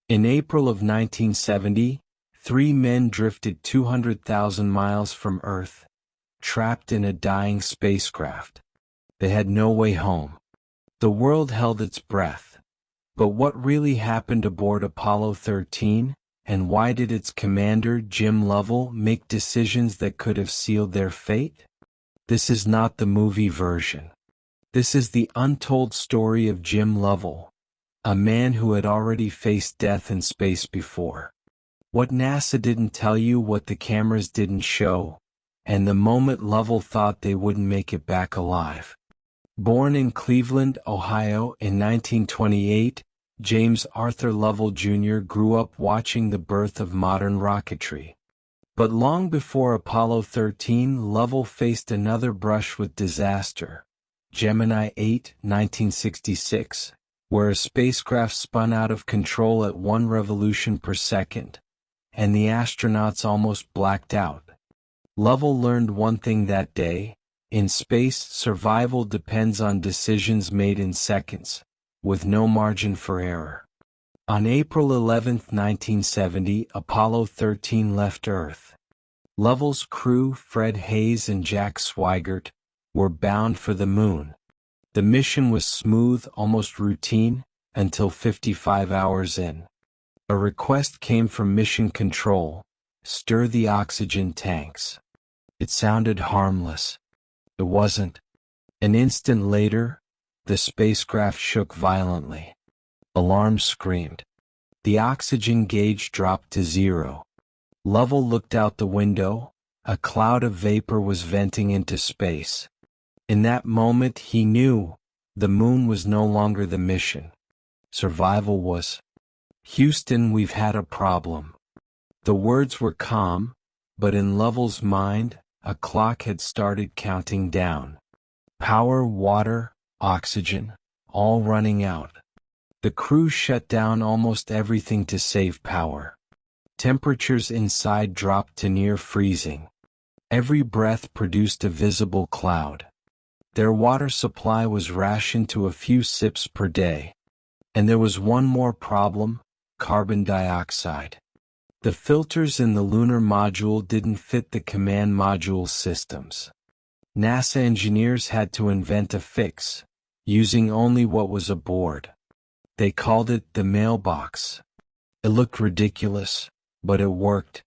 In April of 1970, 3 men drifted 200,000 miles from Earth, trapped in a dying spacecraft. They had no way home. The world held its breath. But what really happened aboard Apollo 13, and why did its commander, Jim Lovell, make decisions that could have sealed their fate? This is not the movie version. This is the untold story of Jim Lovell, a man who had already faced death in space before. What NASA didn't tell you, what the cameras didn't show, and the moment Lovell thought they wouldn't make it back alive. Born in Cleveland, Ohio in 1928, James Arthur Lovell Jr. grew up watching the birth of modern rocketry. But long before Apollo 13, Lovell faced another brush with disaster. Gemini 8, 1966, where a spacecraft spun out of control at 1 revolution per second, and the astronauts almost blacked out. Lovell learned one thing that day: in space, survival depends on decisions made in seconds, with no margin for error. On April 11, 1970, Apollo 13 left Earth. Lovell's crew, Fred Hayes and Jack Swigert, were bound for the moon. The mission was smooth, almost routine, until 55 hours in. A request came from Mission Control: stir the oxygen tanks. It sounded harmless. It wasn't. An instant later, the spacecraft shook violently. Alarms screamed. The oxygen gauge dropped to 0. Lovell looked out the window. A cloud of vapor was venting into space. In that moment he knew the moon was no longer the mission. Survival was. "Houston, we've had a problem." The words were calm, but in Lovell's mind, a clock had started counting down. Power, water, oxygen, all running out. The crew shut down almost everything to save power. Temperatures inside dropped to near freezing. Every breath produced a visible cloud. Their water supply was rationed to a few sips per day. And there was one more problem: carbon dioxide. The filters in the lunar module didn't fit the command module systems. NASA engineers had to invent a fix, using only what was aboard. They called it the mailbox. It looked ridiculous, but it worked.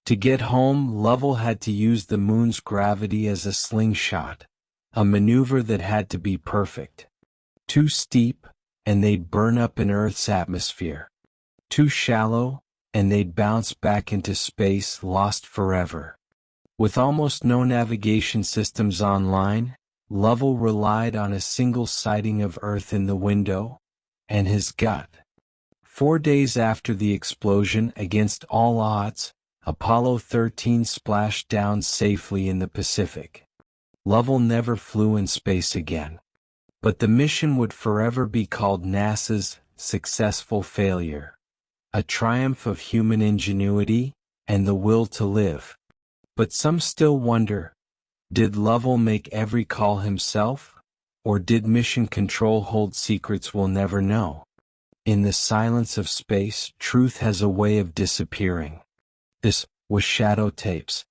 To get home, Lovell had to use the moon's gravity as a slingshot, a maneuver that had to be perfect. Too steep, and they'd burn up in Earth's atmosphere. Too shallow, and they'd bounce back into space, lost forever. With almost no navigation systems online, Lovell relied on a single sighting of Earth in the window, and his gut. 4 days after the explosion, against all odds, Apollo 13 splashed down safely in the Pacific. Lovell never flew in space again. But the mission would forever be called NASA's successful failure. A triumph of human ingenuity and the will to live. But some still wonder, did Lovell make every call himself? Or did Mission Control hold secrets we'll never know? In the silence of space, truth has a way of disappearing. This was Shadow Tapes.